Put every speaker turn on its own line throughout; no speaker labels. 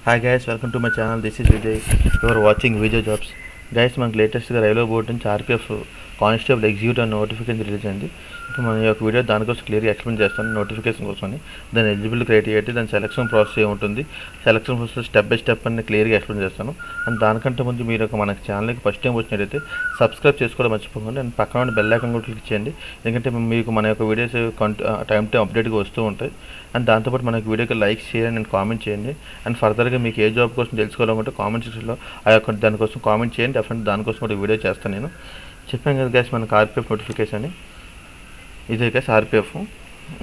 Hi guys, welcome to my channel. This is Vijay. You are watching Vijay Jobs. Guys, మనకు లేటెస్ట్గా railway board నుంచి RPF constable executive notification release అయింది. ఇప్పుడు మన యొక్క video దానికోసం క్లియర్గా ఎక్స్ప్లెయిన్ చేస్తాను. నోటిఫికేషన్ కోసం దాని ఎలిజిబుల్ క్రైటీరియా, దాని సెలక్షన్ ప్రాసెస్ ఏముంటుంది, selection process step by step అని క్లియర్గా ఎక్స్ప్లెయిన్ చేస్తాను. అండ్ దానికంటే ముందు మీరు మన ఛానల్కి ఫస్ట్ టైం వచ్చినట్టయితే సబ్స్క్రైబ్ చేసుకోవడం మర్చిపోకండి. అండ్ పక్కన ఉన్న బెల్ ఐకాన్ కూడా క్లిక్ చేయండి, ఎందుకంటే మీకు మన యొక్క వీడియోస్ టైం అప్డేట్గా వస్తూ ఉంటాయి. అండ్ దాంతోపాటు మనకి వీడియోకి లైక్ చేయండి అండ్ కామెంట్ చేయండి. అండ్ ఫర్దర్గా మీకు ఏ జాబ్ కోసం తెలుసుకోవాలనుకుంటే కామెంట్ సెక్షన్లో దానికోసం కామెంట్ చేయండి. డెఫినెట్ దానికోసం కూడా వీడియో చేస్తాను. నేను చెప్పాను కదా గ్యాస్, మనకు ఆర్పిఎఫ్ నోటిఫికేషన్ అని. ఇదే గ్యాస్ ఆర్పిఎఫ్.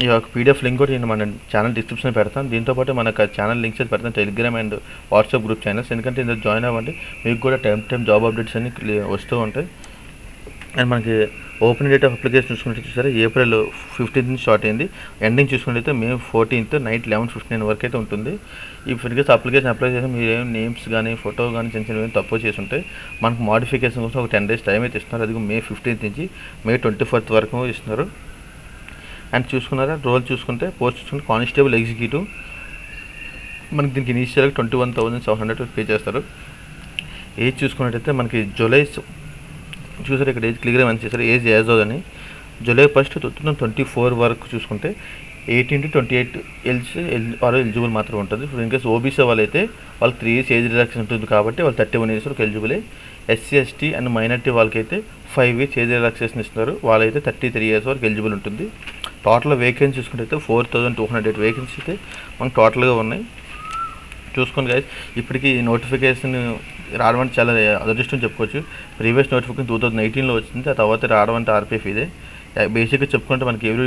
ఈ యొక్క పీడిఎఫ్ లింక్ కూడా నేను మన ఛానల్ డిస్క్రిప్షన్లో పెడతాను. దీంతోపాటు మనకు ఛానల్ లింక్స్ అయితే పెడతాను, Telegram and WhatsApp group channels. ఎందుకంటే ఇందులో జాయిన్ అవ్వండి, మీకు కూడా టైం జాబ్ అప్డేట్స్ అన్ని వస్తూ ఉంటాయి. అండ్ మనకి ఓపెనింగ్ డేట్ ఆఫ్ అప్లికేషన్ చూసుకుంటే చూసారా, ఏప్రిల్ 15th నుంచి స్టార్ట్ అయింది. ఎండింగ్ చూసుకుంటే మే 14th నైట్ 11:59 వరకు అయితే ఉంటుంది. ఈ ఫిర్గేస్ అప్లికేషన్ అప్లై చేసి మీరు ఏం నేమ్స్ కానీ ఫోటో కానీ చిన్న చిన్న తప్పు చేసి ఉంటాయి, మనకు మోడిఫికేషన్ కోసం ఒక 10 days టైం అయితే ఇస్తున్నారు. అది మే 15th నుంచి మే 24th వరకు ఇస్తున్నారు. అండ్ చూసుకున్నారా, రోల్ చూసుకుంటే పోస్ట్ చూసుకుంటే కానిస్టేబుల్ ఎగ్జిక్యూటివ్. మనకి దీనికి ఇనీషియల్గా 21,700 పే చేస్తారు. ఏజ్ చూసుకున్నట్టయితే మనకి జూలై చూసారు, ఇక్కడ ఏజ్ క్లియర్గా మంచి చేశారు. ఏజ్ అని జూలై 1st 2024 వరకు చూసుకుంటే 18 to 28 ఎలిజిబుల్ మాత్రం ఉంటుంది. ఇప్పుడు ఇన్కేస్ ఓబీసీ వాళ్ళైతే వాళ్ళకి 3 years ఏజ్ రిలాక్సేషన్ ఉంటుంది, కాబట్టి వాళ్ళు 31 years వరకు ఎలిజిబులే. ఎస్సీ ఎస్టీ అండ్ మైనార్టీ వాళ్ళకైతే 5 years ఏజ్ రిలాక్సేషన్ ఇస్తున్నారు, వాళ్ళైతే 33 years వరకు ఎలిజిబుల్ ఉంటుంది. టోటల్ వేకెన్సీ చూసుకుంటే అయితే 4,208 వేకెన్సీ అయితే మనకు టోటల్గా ఉన్నాయి. చూసుకోండి గైస్, ఇప్పటికీ నోటిఫికేషన్ రావడం అంటే చాలా అదృష్టం చెప్పుకోవచ్చు. ప్రీవియస్ నోటిఫికేషన్ 2018లో వచ్చింది, ఆ తర్వాత రావడం అంటే ఆర్పిఎఫ్ ఇదే. బేసిక్గా చెప్పుకుంటే మనకి ఎవ్రీ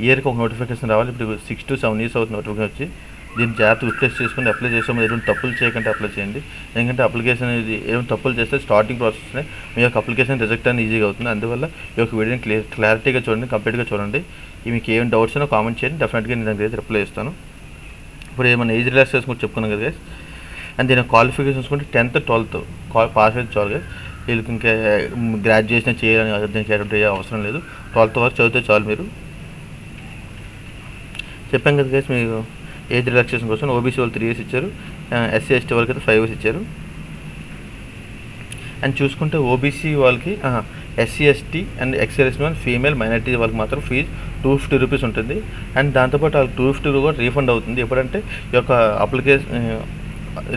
ఇయర్కి ఒక నోటిఫికేషన్ రావాలి. ఇప్పుడు 6 to 7 years అవుతుంది నోటిఫికేషన్ వచ్చి. దీన్ని జాగ్రత్త రిప్లేస్ చేసుకుని అప్లై చేసాము. ఎటువంటి తప్పులు చేయకుండా అప్లై చేయండి, ఎందుకంటే అప్లికేషన్ ఇది ఏమైనా తప్పులు చేస్తే స్టార్టింగ్ ప్రాసెస్నే మీ యొక్క అప్లికేషన్ రిజెక్ట్ అని ఈజీగా అవుతుంది. అందువల్ల ఈ యొక్క వీడియోని క్లారిటీగా చూడండి, కంప్లీట్గా చూడండి. మీకు ఏమైనా డౌట్స్ అయినా కామెంట్ చేయండి, డెఫినెట్గా నేను దానికి రిప్లై ఇస్తాను. ఇప్పుడు ఏమైనా ఏజ్ రిలాక్సేషన్ కూడా చెప్పుకున్నాం కదా గైస్. అండ్ దీని క్వాలిఫికేషన్ చూసుకుంటే 10th 12th పాస్ అయితే చాలు గైస్. వీళ్ళకి ఇంకా గ్రాడ్యుయేషన్ చేయాలని దీనికి అటువంటి అవసరం లేదు, 12th వరకు చదివితే చాలు. మీరు చెప్పాం కదా గైస్, మీకు ఏజ్ రిలాక్సేషన్ కోసం ఓబీసీ వాళ్ళు 3 years ఇచ్చారు, ఎస్సీ ఎస్టీ వాళ్ళకి అయితే 5 years ఇచ్చారు. అండ్ చూసుకుంటే ఓబీసీ వాళ్ళకి ఎస్సీ ఎస్టీ అండ్ ఎక్స్ఎల్ఎస్టీ వాళ్ళు ఫీమేల్ మైనార్టీ వాళ్ళకి మాత్రం ఫీజు 250 rupees ఉంటుంది. అండ్ దాంతోపాటు వాళ్ళకి 250 కూడా రీఫండ్ అవుతుంది ఎప్పుడంటే ఈ యొక్క అప్లికేషన్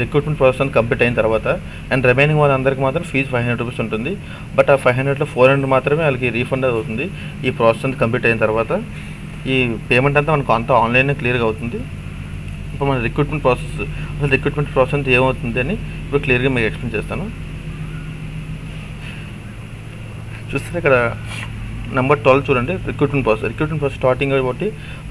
రిక్రూట్మెంట్ ప్రాసెస్ కంప్లీట్ అయిన తర్వాత. అండ్ రిమైనింగ్ వాళ్ళందరికీ మాత్రం ఫీజు 500 rupees ఉంటుంది. బట్ ఆ 500లో 400 మాత్రమే వాళ్ళకి రీఫండ్ అవుతుంది ఈ ప్రాసెస్ అంతా కంప్లీట్ అయిన తర్వాత. ఈ పేమెంట్ అంతా మనకు అంతా ఆన్లైన్లో క్లియర్గా అవుతుంది. ఇప్పుడు మన రిక్రూట్మెంట్ ప్రాసెస్ అంతా ఏమవుతుంది అని ఇప్పుడు క్లియర్గా మీకు ఎక్స్ప్లెయిన్ చేస్తాను. చూస్తే ఇక్కడ నెంబర్ 12 చూడండి, రిక్రూట్మెంట్ ప్రాసెస్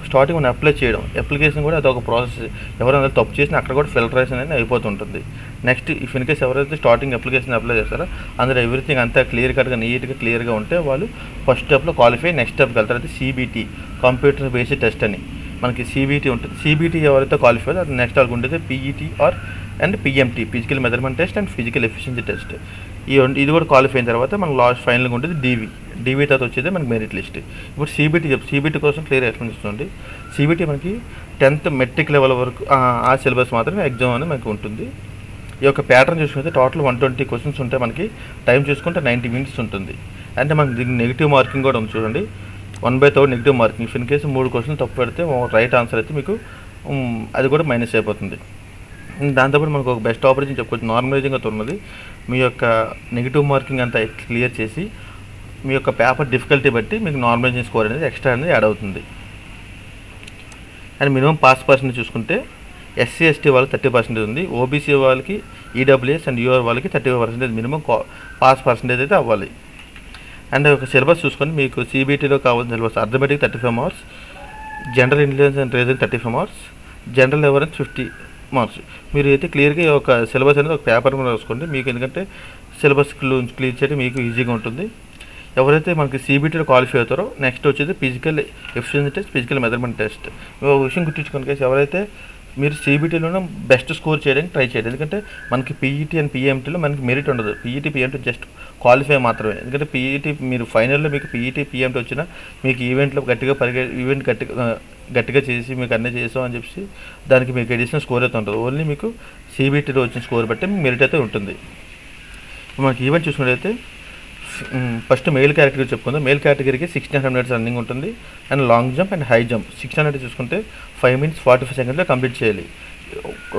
స్టార్టింగ్ మనం అప్లై చేయడం, అప్లికేషన్ కూడా అదొక ప్రాసెస్. ఎవరైనా తప్పు చేసినా అక్కడ కూడా ఫిల్టరేషన్ అనేది అయిపోతుంటుంది. నెక్స్ట్ ఇఫ్ ఇన్ కేస్ ఎవరైతే స్టార్టింగ్ అప్లికేషన్ అప్లై చేస్తారో అందులో ఎవ్రీథింగ్ అంతా క్లియర్గా ఉంటే వాళ్ళు ఫస్ట్ స్టెప్లో క్వాలిఫై, నెక్స్ట్ స్టెప్కి వెళ్తారు. అయితే సిబిటి కంప్యూటర్ బేస్డ్ టెస్ట్ అని మనకి సిబిటి ఉంటుంది. సిబిటి ఎవరైతే క్వాలిఫై అది నెక్స్ట్ వాళ్ళకి ఉంటుంది PET and PMT, physical measurement test and physical efficiency test. ఇది కూడా క్వాలిఫై అయిన తర్వాత మనకు లాస్ట్ ఫైనల్గా ఉంటుంది డివి తర్వాత వచ్చేది మనకి మెరిట్ లిస్ట్. ఇప్పుడు సిబిటి కోసం క్లియర్ ఎక్స్ప్లెయిన్ చేస్తుంది. సిబిటి మనకి 10th మెట్రిక్ లెవెల్ వరకు ఆ సిలబస్ మాత్రమే ఎగ్జామ్ అనేది మనకు ఉంటుంది. ఈ యొక్క ప్యాటర్న్ చూసుకుంటే టోటల్ 120 questions ఉంటాయి. మనకి టైం చూసుకుంటే 90 minutes ఉంటుంది. అంటే మనకి దీనికి నెగిటివ్ మార్కింగ్ కూడా ఉంది చూడండి, 1/3 negative marking. In case 3 questions తప్పు పెడితే రైట్ ఆన్సర్ అయితే మీకు అది కూడా మైనస్ అయిపోతుంది. దాంతోపాటు మనకు ఒక బెస్ట్ ఆపర్చునిటీ చెప్పుకోవచ్చు, నార్మలైజింగ్ అయితే ఉన్నది. మీ యొక్క నెగిటివ్ మార్కింగ్ అంతా క్లియర్ చేసి మీ యొక్క పేపర్ డిఫికల్టీ బట్టి మీకు నార్మలైజింగ్ స్కోర్ అనేది ఎక్స్ట్రా అనేది యాడ్ అవుతుంది. అండ్ మినిమం పాస్ పర్సెంటేజ్ చూసుకుంటే ఎస్సీ ఎస్టీ వాళ్ళకి 30% ఉంది, ఓబీసీ వాళ్ళకి ఈడబ్ల్యూఎస్ అండ్ యూఆర్ వాళ్ళకి 35% మినిమం పాస్ పర్సెంటేజ్ అయితే అవ్వాలి. అండ్ ఒక సిలబస్ చూసుకొని మీకు సిబిటీలో కావాల్సిన syllabus arithmetic 35 marks, general intelligence and reasoning 35 marks, general awareness 50 marks. మీరు అయితే క్లియర్గా ఒక సిలబస్ అనేది ఒక పేపర్ మీద రాసుకోండి, మీకు ఎందుకంటే సిలబస్ క్లియర్ చేయడం మీకు ఈజీగా ఉంటుంది. ఎవరైతే మనకి సిబిటీలో క్వాలిఫై అవుతారో నెక్స్ట్ వచ్చేది physical efficiency test, physical measurement test. ఒక విషయం గుర్తుంచుకోండి గైస్, ఎవరైతే మీరు సిబిటీలోనే బెస్ట్ స్కోర్ చేయడానికి ట్రై చేయండి, ఎందుకంటే మనకి పీఈటీ అండ్ పిఎంటీలో మనకి మెరిట్ ఉండదు. పీఈటీ పిఎంటీ జస్ట్ క్వాలిఫై మాత్రమే. ఎందుకంటే పీఈటీ మీరు ఫైనల్లో మీకు పీఈటీ పిఎంటీ వచ్చినా మీకు ఈవెంట్లో గట్టిగా చేసి మీకు అన్నీ చేసాం అని చెప్పి దానికి మీకు ఎడిషనల్ స్కోర్ అయితే ఉంటుంది. ఓన్లీ మీకు సిబిటీలో వచ్చిన స్కోర్ బట్టి మీకు మెరిట్ అయితే ఉంటుంది. మనకి ఈవెంట్ చూసుకున్నట్లయితే ఫస్ట్ మెయిల్ కేటగిరీ చెప్పుకుందాం. మెయిల్ కేటగిరీకి 1600 మీటర్స్ రన్నింగ్ ఉంటుంది and long jump and high jump. 1600 చూసుకుంటే 5 minutes 45 secondsలో కంప్లీట్ చేయాలి.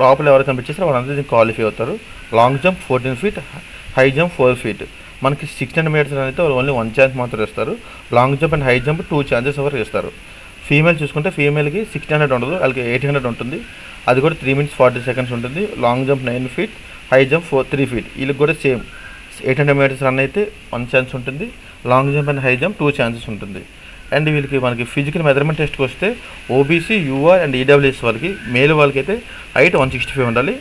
లోపల ఎవరు కంప్లీట్ చేస్తారో వాళ్ళందరూ దీనికి క్వాలిఫై అవుతారు. Long jump 14 feet, high jump 4 feet. మనకి 1600 మీటర్స్ అయితే ఓన్లీ 1 ఛాన్స్ మాత్రం ఇస్తారు. Long jump and high jump 2 chances వరకు ఇస్తారు. ఫీమేల్ చూసుకుంటే ఫీమేల్కి 1600 ఉండదు, వాళ్ళకి 800 ఉంటుంది. అది కూడా 3 minutes 40 seconds ఉంటుంది. Long jump 9 feet, high jump 3 feet. వీళ్ళకి కూడా సేమ్ 800 మీటర్స్ రన్ అయితే 1 chance ఉంటుంది. Long jump and high jump 2 chances ఉంటుంది. అండ్ వీళ్ళకి మనకి ఫిజికల్ మెజర్మెంట్ టెస్ట్కి వస్తే ఓబీసీ, యూఆర్ అండ్ ఈడబ్ల్యూఎస్ వాళ్ళకి మేల్ వాళ్ళకైతే హైట్ 165 ఉండాలి.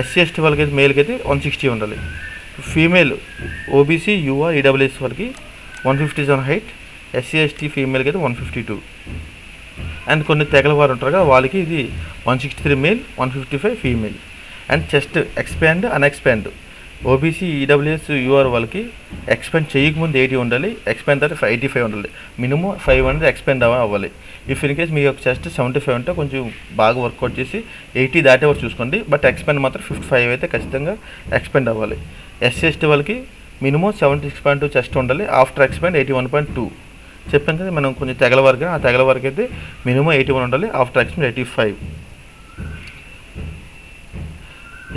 ఎస్సీ ఎస్టీ వాళ్ళకైతే మేల్కి అయితే 160 ఉండాలి. ఫీమేల్ ఓబీసీ, యూఆర్, ఈడబ్ల్యూఎస్ వాళ్ళకి 157 హైట్, ఎస్సీ ఎస్టీ ఫీమేల్కి అయితే 152. అండ్ కొన్ని తెగల వారు ఉంటారు కదా వాళ్ళకి ఇది 163 male, 155 female. And chest expand, unexpand OBC, EWS, UR వాళ్ళకి ఎక్స్పాండ్ చేయకముందు 80 ఉండాలి, ఎక్స్పాండ్ తర్వాత 85 ఉండాలి. మినిమం 5 అనేది ఎక్స్పాండ్ అవ్వాలి. ఇఫ్ ఇన్ కేస్ మీ యొక్క చెస్ట్ 75 ఉంటే కొంచెం బాగా వర్కౌట్ చేసి 80 దాటే వరకు చూసుకోండి. బట్ ఎక్స్పాండ్ మాత్రం 55 అయితే ఖచ్చితంగా ఎక్స్పాండ్ అవ్వాలి. ఎస్సీ ఎస్టీ వాళ్ళకి మినిమం 76.2 చెస్ట్ ఉండాలి, ఆఫ్టర్ ఎక్స్పాండ్ 81.2. చెప్పాం కదా మనం కొంచెం తెగల వరకు, ఆ తెగల వరకు అయితే మినిమం 81 ఉండాలి, ఆఫ్టర్ ఎక్స్పాండ్ 85.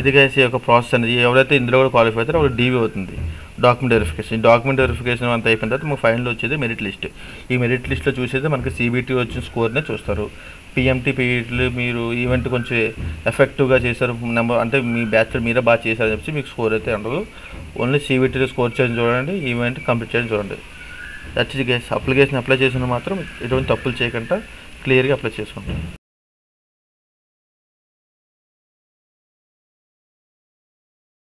ఇది గైస్ యొక్క ప్రాసెస్ అనేది. ఎవరైతే ఇందులో కూడా క్వాలిఫై అవుతారో వాళ్ళు డీవీ అవుతుంది, డాక్యుమెంట్ వెరిఫికేషన్. డాక్యుమెంట్ వెరిఫికేషన్ అంతా అయిపోయిన తర్వాత మీకు ఫైనల్ వచ్చేది మెరిట్ లిస్ట్. ఈ మెరిట్ లిస్ట్లో చూసేది మనకి సిబిటీ వచ్చిన స్కోర్నే చూస్తారు. పిఎంటీ, పీఈటీలు మీరు ఈవెంట్ కొంచెం ఎఫెక్టివ్గా చేశారు, నెంబర్ అంటే మీ బ్యాచ్ మీరే బాగా చేశారని చెప్పి మీకు స్కోర్ అయితే ఉండదు. ఓన్లీ సిబిటీలో స్కోర్ చేయడం చూడండి, ఈవెంట్ కంప్లీట్ చేయడం చూడండి. That's guys. అప్లికేషన్ అప్లై చేసిన మాత్రం ఎటువంటి తప్పులు చేయకుండా క్లియర్గా అప్లై చేసుకోండి.